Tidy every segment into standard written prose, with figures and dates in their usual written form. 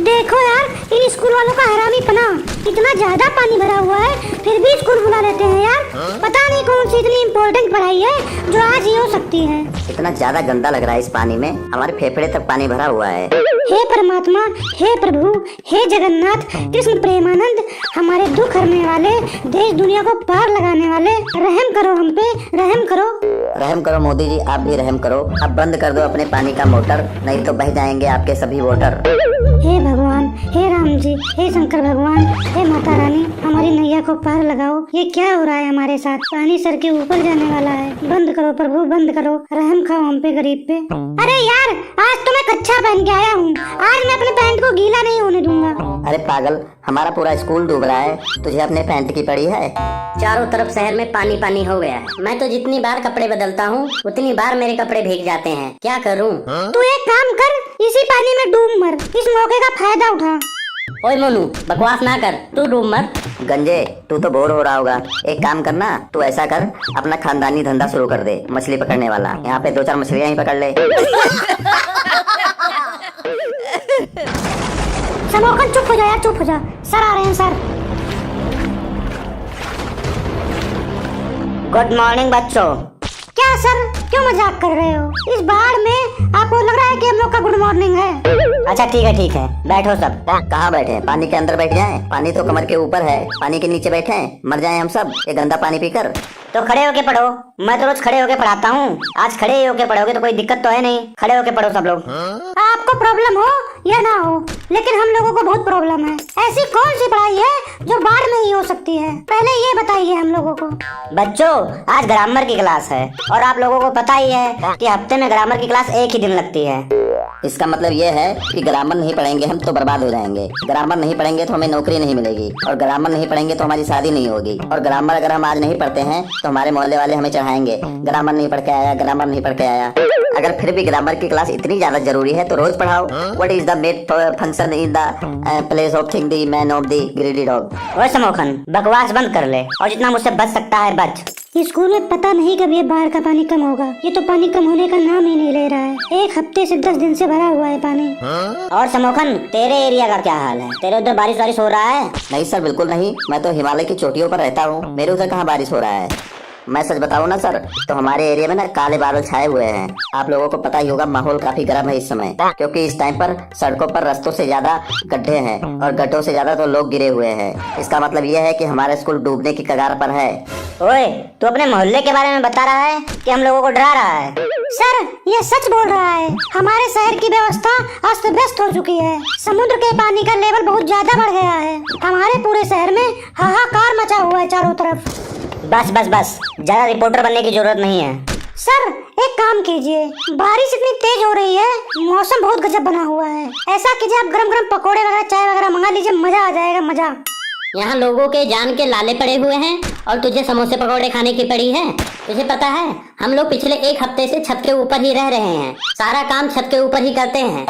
देखो यार, in school वालों का हरामीपना। इतना ज्यादा पानी भरा हुआ है फिर भी स्कूल बुला लेते हैं यार। पता नहीं कौन सी इतनी इम्पोर्टेंट पढ़ाई है जो आज ही हो सकती है। इतना ज्यादा गंदा लग रहा है इस पानी में, हमारे फेफड़े तक पानी भरा हुआ है। हे परमात्मा, हे प्रभु, हे जगन्नाथ, कृष्ण प्रेमानंद, हमारे दुख हरने वाले, देश दुनिया को पार लगाने वाले, रहम करो हम पे, रहम करो। रहम करो मोदी जी, आप भी रहम करो। अब बंद कर दो अपने पानी का मोटर, नहीं तो बह जाएंगे आपके सभी वोटर। हे भगवान, हे राम जी, हे शंकर भगवान, हे माता रानी, हमारी नैया को पार लगाओ। ये क्या हो रहा है हमारे साथ? पानी सर के ऊपर जाने वाला है। बंद करो प्रभु, बंद करो, रहम खाओ हम पे, गरीब पे। अरे यार, आज तो मैं कच्छा पहन के आया हूँ, आज मैं अपने पैंट को गीला नहीं होने दूंगा। अरे पागल, हमारा पूरा स्कूल डूब रहा है, तुझे अपने पैंट की पड़ी है? चारों तरफ शहर में पानी पानी हो गया है। मैं तो जितनी बार कपड़े बदलता हूँ उतनी बार मेरे कपड़े भीग जाते हैं। क्या करूँ? तू एक काम कर, इसी पानी में डूब मर, इस मौके का फायदा उठा। ओए मोनू, बकवास ना कर, तू डूब मर। गंजे, तू तो बोर हो रहा होगा, एक काम करना, तू ऐसा कर, अपना खानदानी धंधा शुरू कर दे, मछली पकड़ने वाला। यहाँ पे 2-4 मछलियाँ ही पकड़ ले। समोकन चुप हो जा यार, चुप हो जा। सर आ रहे हैं सर। गुड मॉर्निंग बच्चों। क्या सर, क्यों मजाक कर रहे हो? इस बाढ़ में आपको लग रहा है कि हम लोग का गुड मॉर्निंग है? अच्छा ठीक है, बैठो सब। कहाँ बैठे? पानी के अंदर बैठ जाएं? पानी तो कमर के ऊपर है, पानी के नीचे बैठे हैं, मर जाएं हम सब ये गंदा पानी पीकर। तो खड़े होके पढ़ो, मैं तो रोज खड़े होके पढ़ाता हूँ। आज खड़े होके पढ़ोगे तो कोई दिक्कत तो है नहीं। खड़े होके पढ़ो सब लोग। आपको प्रॉब्लम हो या ना हो, लेकिन हम लोगों को बहुत प्रॉब्लम है। ऐसी कौन सी पढ़ाई है जो बाढ़ में ही हो सकती है? पहले ये बताइए हम लोगों को। बच्चों, आज ग्रामर की क्लास है और आप लोगों को पता ही है कि हफ्ते में ग्रामर की क्लास एक ही दिन लगती है। इसका मतलब ये है कि ग्रामर नहीं पढ़ेंगे हम तो बर्बाद हो जाएंगे। ग्रामर नहीं पढ़ेंगे तो हमें नौकरी नहीं मिलेगी, और ग्रामर नहीं पढ़ेंगे तो हमारी शादी नहीं होगी। और ग्रामर अगर हम आज नहीं पढ़ते हैं तो हमारे मोहल्ले वाले हमें चढ़ाएंगे, ग्रामर नहीं पढ़ के आया, ग्रामर नहीं पढ़ के आया। अगर फिर भी ग्रामर की क्लास इतनी ज्यादा जरूरी है तो रोज पढ़ाओ। What is the main function in the place of thing the man of the greedy dog. ओए समोखन, बकवास बंद कर ले और जितना मुझसे बच सकता है बच। स्कूल में पता नहीं कब ये बाढ़ का पानी कम होगा। ये तो पानी कम होने का नाम ही नहीं ले रहा है। 1 हफ्ते से 10 दिन से भरा हुआ है पानी। और समोखन, तेरे एरिया का क्या हाल है? तेरे उधर बारिश वारिश हो रहा है? नहीं सर, बिल्कुल नहीं। मैं तो हिमालय की चोटियों पर रहता हूँ, मेरे उधर कहाँ बारिश हो रहा है। मैं सच बताऊँ ना सर, तो हमारे एरिया में ना काले बादल छाए हुए हैं। आप लोगों को पता ही होगा, माहौल काफी गर्म है इस समय, क्योंकि इस टाइम पर सड़कों पर रस्तों से ज्यादा गड्ढे हैं और गड्ढों से ज्यादा तो लोग गिरे हुए हैं। इसका मतलब ये है कि हमारा स्कूल डूबने की कगार पर है। ओए, तू अपने मोहल्ले के बारे में बता रहा है कि हम लोगों को डरा रहा है? सर, ये सच बोल रहा है। हमारे शहर की व्यवस्था अस्त व्यस्त हो चुकी है। समुद्र के पानी का लेवल बहुत ज्यादा बढ़ गया है। हमारे पूरे शहर में हाहाकार मचा हुआ है चारों तरफ। बस, ज्यादा रिपोर्टर बनने की जरूरत नहीं है। सर, एक काम कीजिए, बारिश इतनी तेज हो रही है, मौसम बहुत गजब बना हुआ है। ऐसा कीजिए, आप गरम गरम पकोड़े वगैरह, चाय वगैरह मंगा लीजिए, मजा आ जाएगा, मजा। यहाँ लोगों के जान के लाले पड़े हुए हैं और तुझे समोसे पकौड़े खाने की पड़ी है। तुझे पता है, हम लोग पिछले 1 हफ्ते से छत के ऊपर ही रह रहे हैं। सारा काम छत के ऊपर ही करते हैं।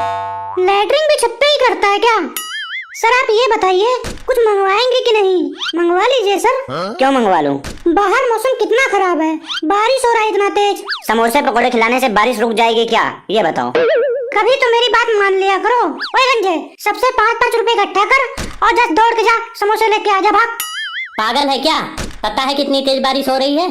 लैट्रिन भी छत पे ही करता है क्या? सर आप ये बताइए, कुछ मंगवाएंगे कि नहीं? मंगवा लीजिए सर। क्यों मंगवा लूं? बाहर मौसम कितना खराब है, बारिश हो रहा है इतना तेज। समोसे पकौड़े खिलाने से बारिश रुक जाएगी क्या? ये बताओ। कभी तो मेरी बात मान लिया करो। ओए गंजे, सबसे 5-5 रुपए इकट्ठा कर और जस्ट दौड़ के जा, समोसे लेके आ जा, भाग। पागल है क्या? पता है कितनी तेज बारिश हो रही है?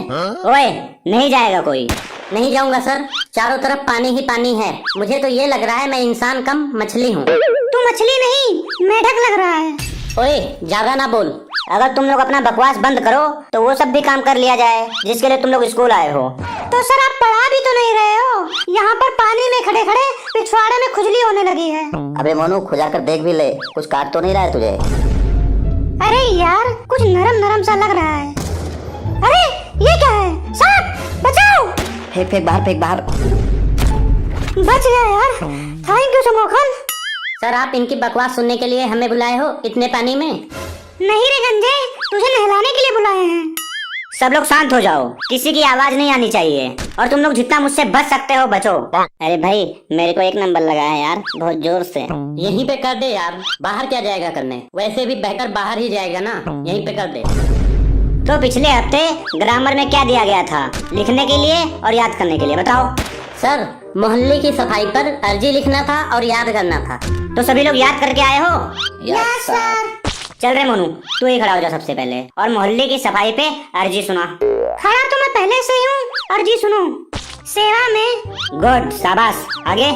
ओए, नहीं जाएगा कोई? नहीं जाऊंगा सर, चारों तरफ पानी ही पानी है। मुझे तो ये लग रहा है मैं इंसान कम मछली हूँ। तू मछली नहीं, मेढक लग रहा है। ओए, ज्यादा ना बोल। अगर तुम लोग अपना बकवास बंद करो तो वो सब भी काम कर लिया जाए जिसके लिए तुम लोग स्कूल आए हो। तो सर आप पढ़ा भी तो नहीं रहे हो। यहाँ पर पानी में खड़े खड़े पिछवाड़े में खुजली होने लगी है। अबे मोनू, खुजा कर देख भी ले, कुछ काट तो नहीं रहा है तुझे? अरे यार, कुछ नरम नरम सा लग रहा है। अरे ये क्या है? सांप, बचाओ। फेंक बाहर, फेंक बाहर। बच गया यार, थैंक यू समोखन। सर, आप इनकी बकवास सुनने के लिए हमें बुलाए हो इतने पानी में? नहीं रे गंजे, तुझे नहलाने के लिए बुलाए हैं। सब लोग शांत हो जाओ, किसी की आवाज नहीं आनी चाहिए, और तुम लोग जितना मुझसे बच सकते हो बचो। अरे भाई, मेरे को 1 नंबर लगा है यार, बहुत जोर से। यहीं पे कर दे यार, बाहर क्या जाएगा करने? वैसे भी बहकर बाहर ही जाएगा ना, यहीं पे कर दे। तो पिछले हफ्ते ग्रामर में क्या दिया गया था लिखने के लिए और याद करने के लिए, बताओ। सर, मोहल्ले की सफाई पर अर्जी लिखना था और याद करना था। तो सभी लोग याद करके आए हो? Yes sir. चल रे मोनू, तू ही खड़ा हो जा सबसे पहले और मोहल्ले की सफाई पे अर्जी सुना। खड़ा तो मैं पहले से ही हूँ, अर्जी सुनो। सेवा में। गुड, शाबाश। आगे।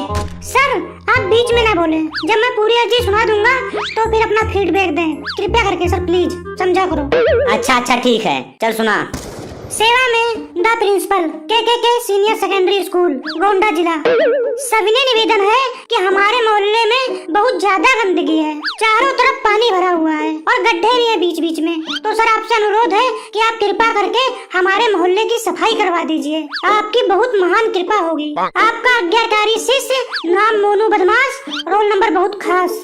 सर आप बीच में ना बोले, जब मैं पूरी अर्जी सुना दूंगा तो फिर अपना फीडबैक दें कृपया करके सर, प्लीज समझा करो। अच्छा ठीक है, चल सुना। सेवा में द प्रिंसिपल के सीनियर सेकेंडरी स्कूल, गोंडा जिला। सविनय निवेदन है कि हमारे मोहल्ले में बहुत ज्यादा गंदगी है, चारों तरफ पानी भरा हुआ है और गड्ढे भी हैं बीच बीच में। तो सर आपसे अनुरोध है कि आप कृपा करके हमारे मोहल्ले की सफाई करवा दीजिए, आपकी बहुत महान कृपा होगी। आपका आज्ञाकारी शिष्य, नाम मोनू बदमाश, रोल नंबर बहुत खास।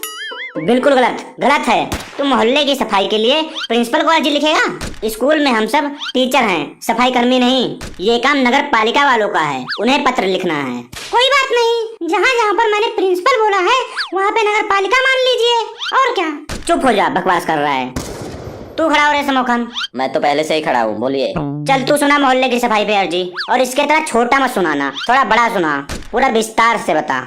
बिल्कुल गलत है। तुम मोहल्ले की सफाई के लिए प्रिंसिपल को अर्जी लिखेगा? स्कूल में हम सब टीचर हैं, सफाई कर्मी नहीं। ये काम नगर पालिका वालों का है, उन्हें पत्र लिखना है। कोई बात नहीं, जहाँ जहाँ पर मैंने प्रिंसिपल बोला है वहाँ पे नगर पालिका मान लीजिए, और क्या। चुप हो जा, बकवास कर रहा है। तू खड़ा हो रे समोखन। मैं तो पहले से ही खड़ा हूँ, बोलिए। चल तू सुना मोहल्ले की सफाई पे अर्जी, और इसके तरह छोटा मत सुनाना, थोड़ा बड़ा सुना, पूरा विस्तार से बता।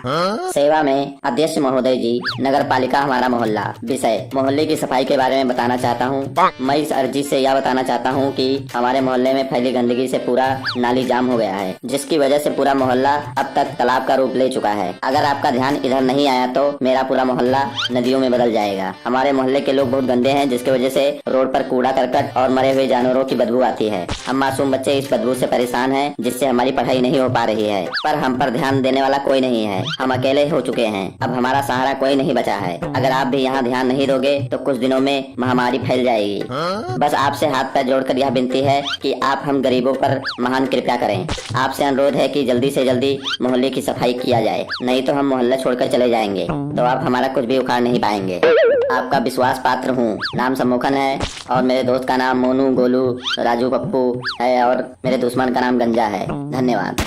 सेवा में अध्यक्ष महोदय जी, नगर पालिका हमारा मोहल्ला। विषय मोहल्ले की सफाई के बारे में बताना चाहता हूँ। मैं इस अर्जी से यह बताना चाहता हूँ कि हमारे मोहल्ले में फैली गंदगी से पूरा नाली जाम हो गया है, जिसकी वजह से पूरा मोहल्ला अब तक तालाब का रूप ले चुका है। अगर आपका ध्यान इधर नहीं आया तो मेरा पूरा मोहल्ला नदियों में बदल जाएगा। हमारे मोहल्ले के लोग बहुत गंदे हैं, जिसकी वजह से रोड पर कूड़ा करकट और मरे हुए जानवरों की बदबू आती है। हम मासूम बच्चे इस बदबू से परेशान हैं, जिससे हमारी पढ़ाई नहीं हो पा रही है, पर हम पर ध्यान देने वाला कोई नहीं है। हम अकेले हो चुके हैं, अब हमारा सहारा कोई नहीं बचा है। अगर आप भी यहाँ ध्यान नहीं दोगे तो कुछ दिनों में महामारी फैल जाएगी। बस आपसे हाथ पैर जोड़कर यह विनती है कि आप हम गरीबों पर महान कृपया करें। आपसे अनुरोध है कि जल्दी से जल्दी मोहल्ले की सफाई किया जाए, नहीं तो हम मोहल्ला छोड़कर चले जाएंगे, तो आप हमारा कुछ भी उखाड़ नहीं पाएंगे। आपका विश्वास पात्र हूँ। नाम सम्मोखन है और मेरे दोस्त का नाम मोनू, गोलू, राजू, पप्पू है और मेरे दुश्मन का नाम गंजा है। धन्यवाद।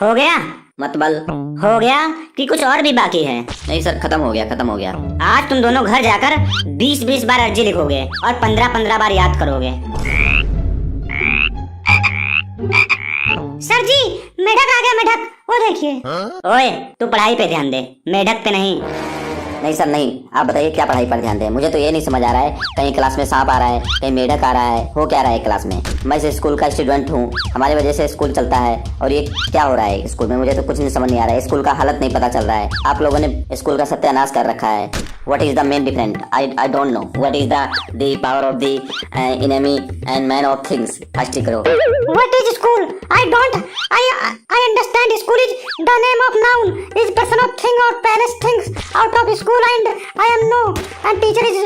हो गया? मतबल हो गया कि कुछ और भी बाकी है? नहीं सर, खत्म हो गया। आज तुम दोनों घर जाकर 20-20 बार अर्जी लिखोगे और 15-15 बार याद करोगे। सर जी मेढक आ गया, मेढक, वो देखिए। ओए तू पढ़ाई पे ध्यान दे, मेढक पे नहीं। नहीं सर नहीं, आप बताइए क्या पढ़ाई पर ध्यान दें। मुझे तो ये नहीं समझ आ रहा है, कहीं क्लास में सांप आ रहा है, कहीं मेढक आ रहा है, हो क्या रहा है क्लास में। मैं इस स्कूल का स्टूडेंट हूँ, हमारी वजह से स्कूल चलता है, और ये क्या हो रहा है स्कूल में, मुझे तो कुछ नहीं समझ नहीं आ रहा है। स्कूल का हालत नहीं पता चल रहा है, आप लोगों ने स्कूल का सत्यानाश कर रखा है। What is the main difference? I don't know. What is the power of the enemy and man of things? First करो। What is school? I understand school is the name of noun, is person of thing or place things out of school, and I am no, and teacher is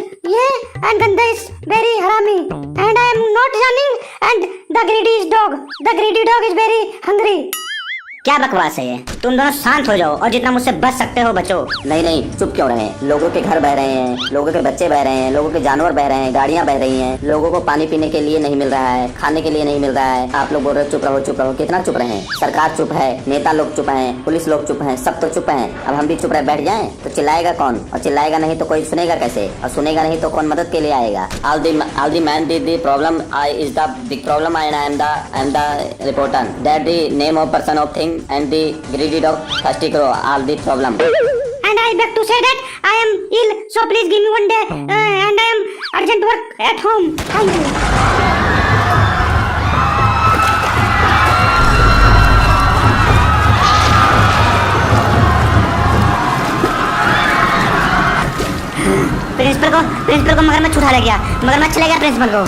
and ganda is very harami, and I am not running, and the greedy is dog. The greedy dog is very hungry. क्या बकवास है ये? तुम दोनों शांत हो जाओ और जितना मुझसे बच सकते हो बचो। नहीं, चुप क्यों रहे? लोगों के घर बह रहे हैं, लोगों के बच्चे बह रहे हैं, लोगों के जानवर बह रहे हैं, गाड़ियां बह रही हैं, लोगों को पानी पीने के लिए नहीं मिल रहा है, खाने के लिए नहीं मिल रहा है। आप लोग बोल रहे चुप रहो। कितना चुप रहे? सरकार चुप है, नेता लोग चुप हैं, पुलिस लोग चुप हैं, सब तो चुप हैं। अब हम भी चुप रहे बैठ जाएं तो चिल्लाएगा कौन? और चिल्लाएगा नहीं तो कोई सुनेगा कैसे? और सुनेगा नहीं तो कौन मदद के लिए आएगा? All the man did the problem is the big problem, and I am the reporter. That the name of person of thing and the greedy dog first karo all the problem. And I beg to say that I am ill, so please give me one day, and I am urgent work at home. Thank you. Principal को मगरमच्छ उठा ले गया, मगरमच्छ ले गया principal को।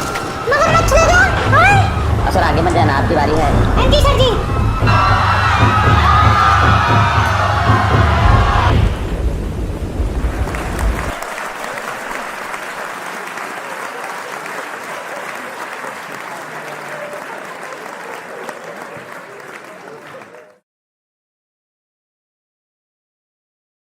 मगरमच्छ ले गया? सर आगे मत जाना, आपकी बारी है। जी सर जी।